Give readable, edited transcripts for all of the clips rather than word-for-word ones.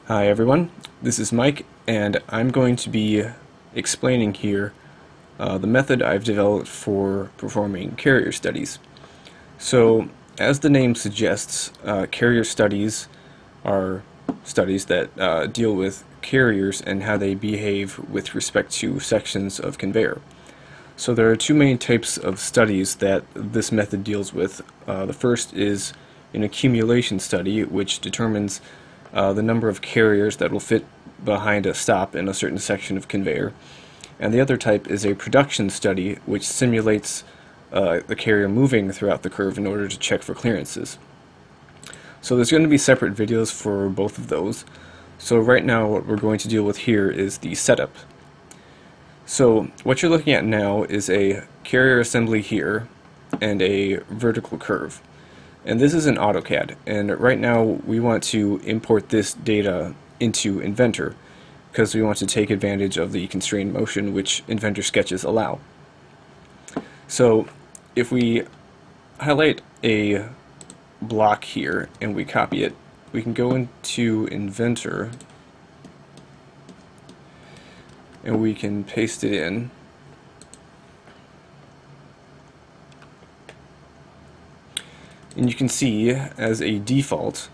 Hi everyone, this is Mike, and I'm going to be explaining here the method I've developed for performing carrier studies. So, as the name suggests, carrier studies are studies that deal with carriers and how they behave with respect to sections of conveyor. So there are two main types of studies that this method deals with. The first is an accumulation study, which determines the number of carriers that will fit behind a stop in a certain section of conveyor. And the other type is a production study, which simulates the carrier moving throughout the curve in order to check for clearances. So there's going to be separate videos for both of those. So right now what we're going to deal with here is the setup. So what you're looking at now is a carrier assembly here and a vertical curve. And this is in AutoCAD, and right now we want to import this data into Inventor because we want to take advantage of the constrained motion which Inventor sketches allow. So if we highlight a block here and we copy it, we can go into Inventor and we can paste it in. And you can see, as a default,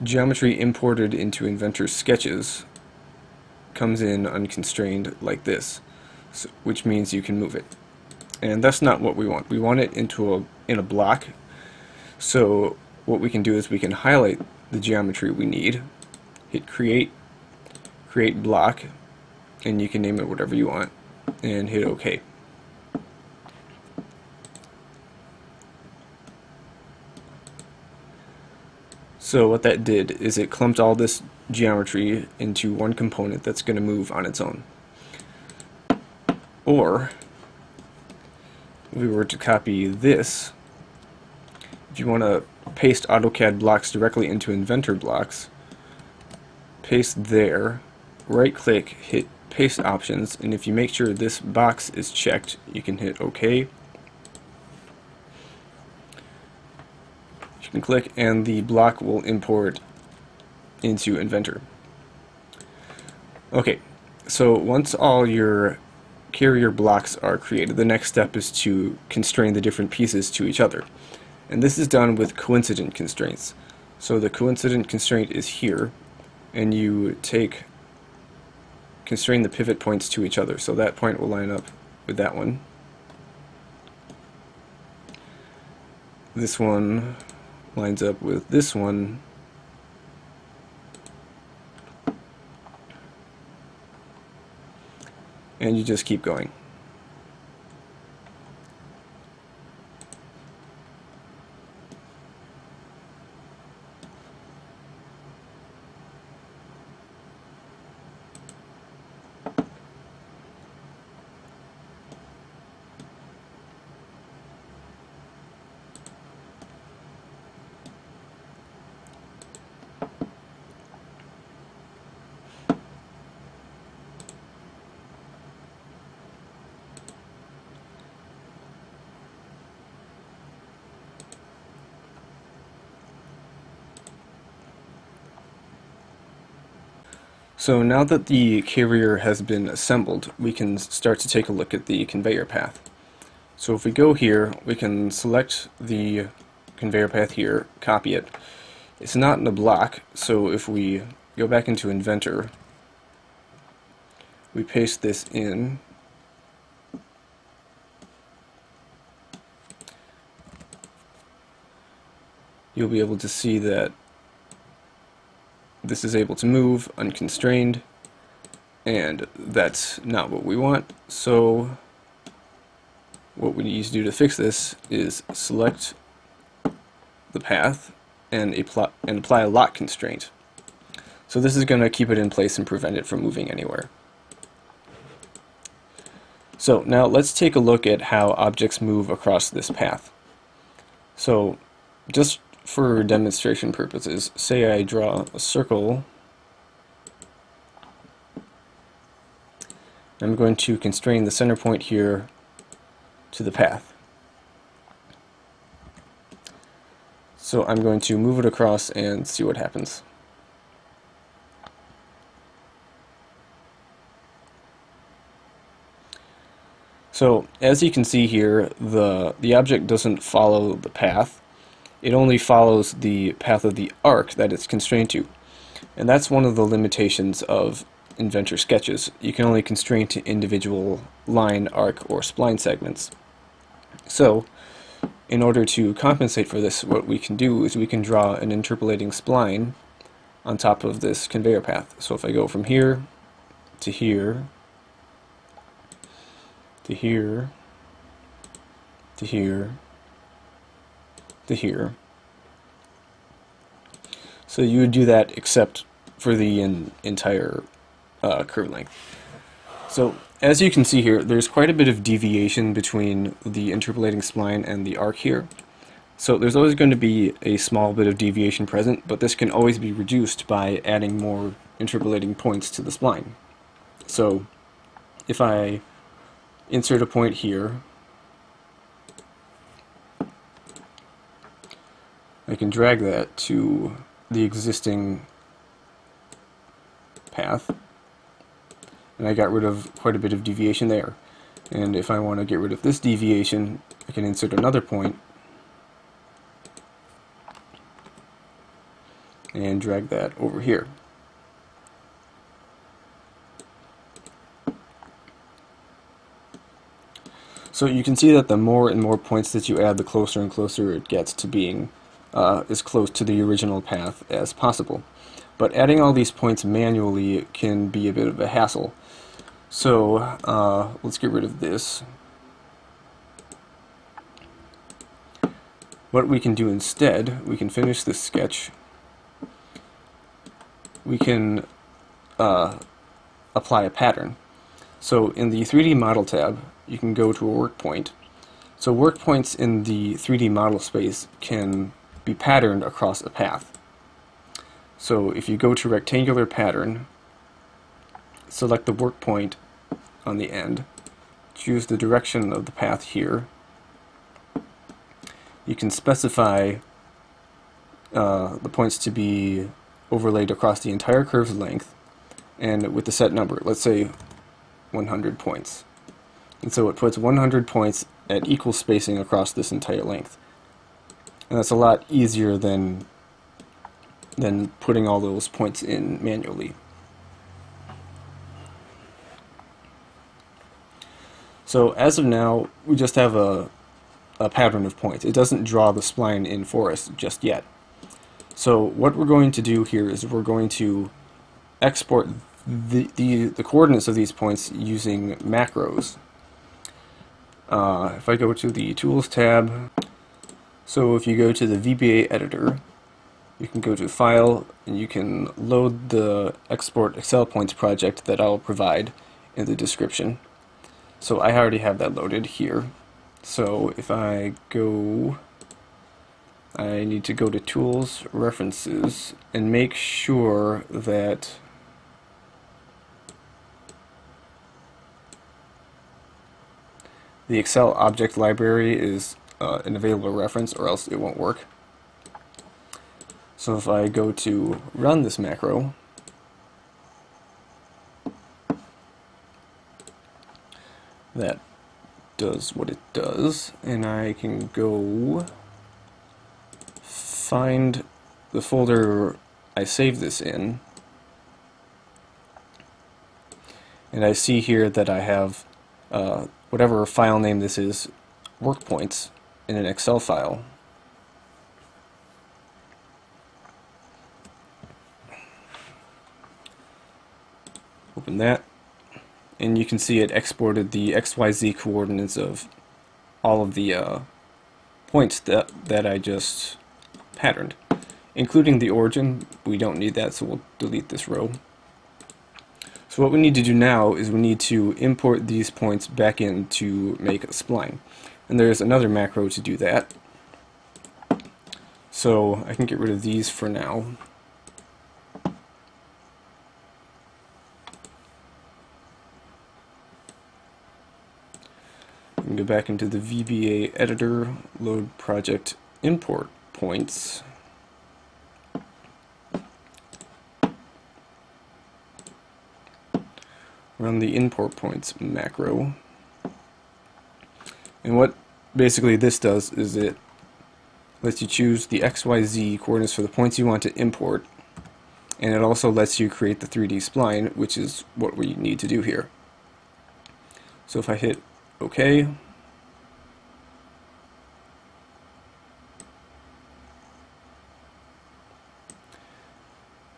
geometry imported into Inventor sketches comes in unconstrained like this, which means you can move it. And that's not what we want. We want it in a block. So what we can do is we can highlight the geometry we need, hit create block, and you can name it whatever you want, and hit OK. So what that did is it clumped all this geometry into one component that's going to move on its own. Or, if we were to copy this, if you want to paste AutoCAD blocks directly into Inventor blocks, paste there, right click, hit paste options, and if you make sure this box is checked, you can hit OK. You can click and the block will import into Inventor. Okay, so once all your carrier blocks are created, the next step is to constrain the different pieces to each other. And this is done with coincident constraints. So the coincident constraint is here, and you constrain the pivot points to each other. So that point will line up with that one. This one lines up with this one, and you just keep going. So now that the carrier has been assembled, we can start to take a look at the conveyor path. So if we go here, we can select the conveyor path here, copy it. It's not in a block, so if we go back into Inventor, we paste this in, you'll be able to see that this is able to move unconstrained, and that's not what we want. So what we need to do to fix this is select the path and apply a lock constraint. So this is going to keep it in place and prevent it from moving anywhere. So now let's take a look at how objects move across this path. So just for demonstration purposes, say I draw a circle. I'm going to constrain the center point here to the path. So I'm going to move it across and see what happens. So as you can see here, the object doesn't follow the path. It only follows the path of the arc that it's constrained to. And that's one of the limitations of Inventor sketches. You can only constrain to individual line, arc, or spline segments. So in order to compensate for this, what we can do is we can draw an interpolating spline on top of this conveyor path. So if I go from here to here to here to here to here, so you would do that except for the entire curve length. So as you can see here, there's quite a bit of deviation between the interpolating spline and the arc here. So there's always going to be a small bit of deviation present, but this can always be reduced by adding more interpolating points to the spline. So if I insert a point here, I can drag that to the existing path, and I got rid of quite a bit of deviation there. And if I want to get rid of this deviation, I can insert another point and drag that over here. So you can see that the more and more points that you add, the closer and closer it gets to being as close to the original path as possible. But adding all these points manually can be a bit of a hassle. So let's get rid of this. What we can do instead, we can finish this sketch. We can apply a pattern. So in the 3D Model tab, you can go to a work point. So work points in the 3D model space can be patterned across a path. So if you go to Rectangular Pattern, select the work point on the end, choose the direction of the path here. You can specify the points to be overlaid across the entire curve's length, and with the set number, let's say 100 points. And so it puts 100 points at equal spacing across this entire length. And that's a lot easier than putting all those points in manually. So as of now, we just have a pattern of points. It doesn't draw the spline in for us just yet. So what we're going to do here is we're going to export the coordinates of these points using macros. If I go to the Tools tab, so if you go to the VBA editor, you can go to File, and you can load the Export Excel Points project that I'll provide in the description. So I already have that loaded here. So if I go, I need to go to Tools, References, and make sure that the Excel object library is an available reference, or else it won't work. So if I go to run this macro, that does what it does, and I can go find the folder I saved this in, and I see here that I have whatever file name this is, work points, in an Excel file. Open that, and you can see it exported the XYZ coordinates of all of the points that I just patterned, including the origin. We don't need that, so we'll delete this row. So what we need to do now is we need to import these points back in to make a spline. And there's another macro to do that. So I can get rid of these for now. I can go back into the VBA editor, load project, import points. Run the import points macro. And what basically this does is it lets you choose the XYZ coordinates for the points you want to import, and it also lets you create the 3D spline, which is what we need to do here. So if I hit OK,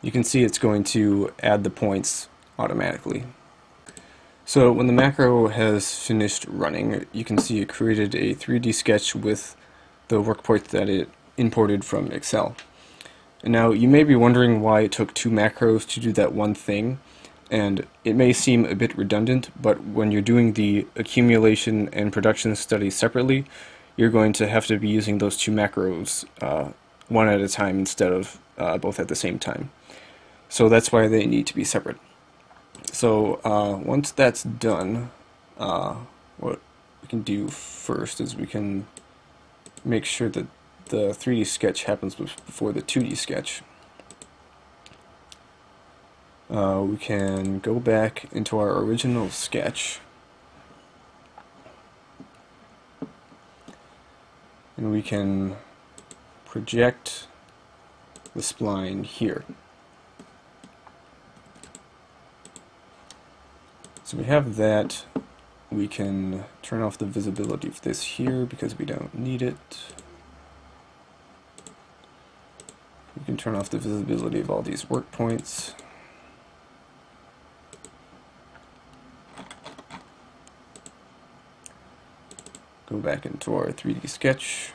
you can see it's going to add the points automatically. So when the macro has finished running, you can see it created a 3D sketch with the work points that it imported from Excel. And now you may be wondering why it took 2 macros to do that one thing, and it may seem a bit redundant, but when you're doing the accumulation and production study separately, you're going to have to be using those 2 macros one at a time instead of both at the same time. So that's why they need to be separate. So once that's done, what we can do first is we can make sure that the 3D sketch happens before the 2D sketch. We can go back into our original sketch, and we can project the spline here. So we have that. We can turn off the visibility of this here because we don't need it. We can turn off the visibility of all these work points. Go back into our 3D sketch.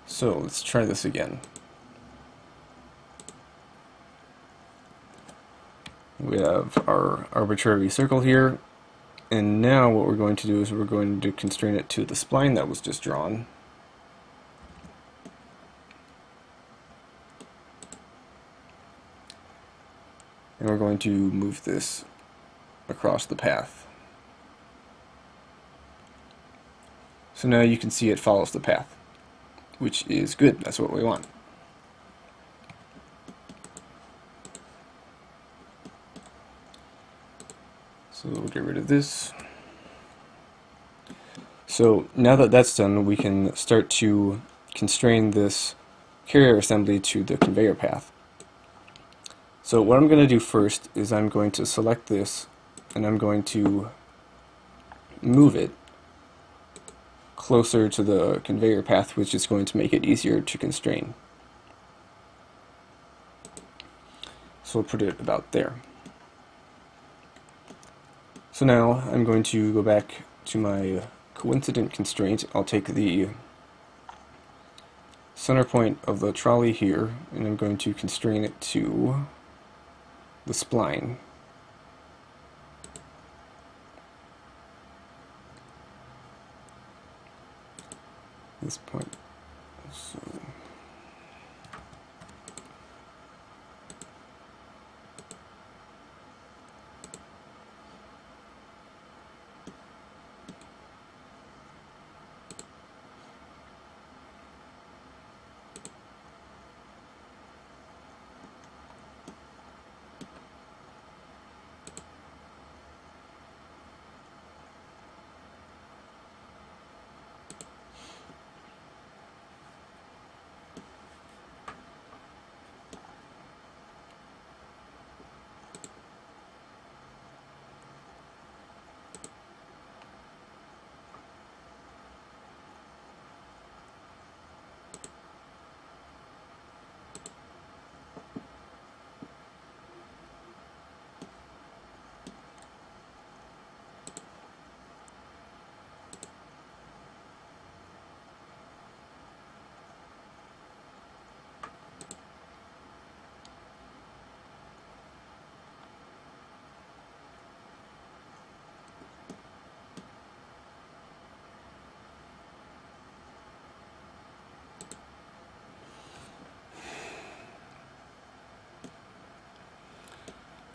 So let's try this again. We have our arbitrary circle here, and now what we're going to do is we're going to constrain it to the spline that was just drawn. And we're going to move this across the path. So now you can see it follows the path, which is good. That's what we want. So we'll get rid of this. So now that that's done, we can start to constrain this carrier assembly to the conveyor path. So what I'm going to do first is I'm going to select this, and I'm going to move it closer to the conveyor path, which is going to make it easier to constrain. So we'll put it about there. So now I'm going to go back to my coincident constraint. I'll take the center point of the trolley here, and I'm going to constrain it to the spline. This point. So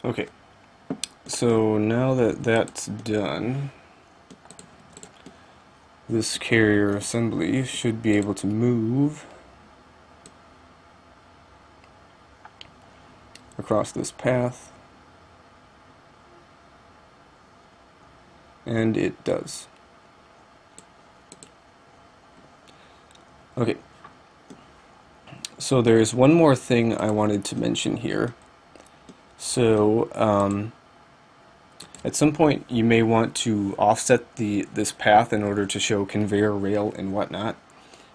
okay, so now that that's done, this carrier assembly should be able to move across this path, and it does. Okay, so there's one more thing I wanted to mention here. So at some point you may want to offset this path in order to show conveyor rail and whatnot.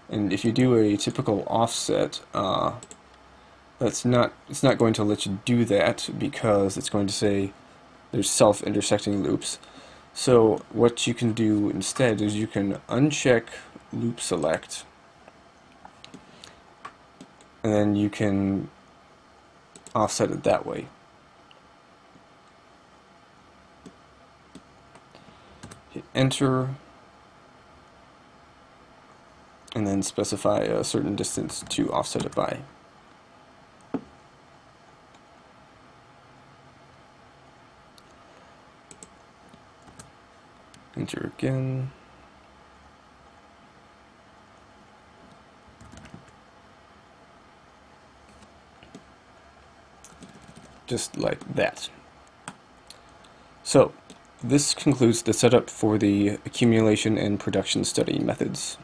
And if you do a typical offset, it's not going to let you do that because it's going to say there's self-intersecting loops. So what you can do instead is you can uncheck loop select, and then you can offset it that way. Hit enter, and then specify a certain distance to offset it by. Enter again. Just like that. So, this concludes the setup for the accumulation and production study methods.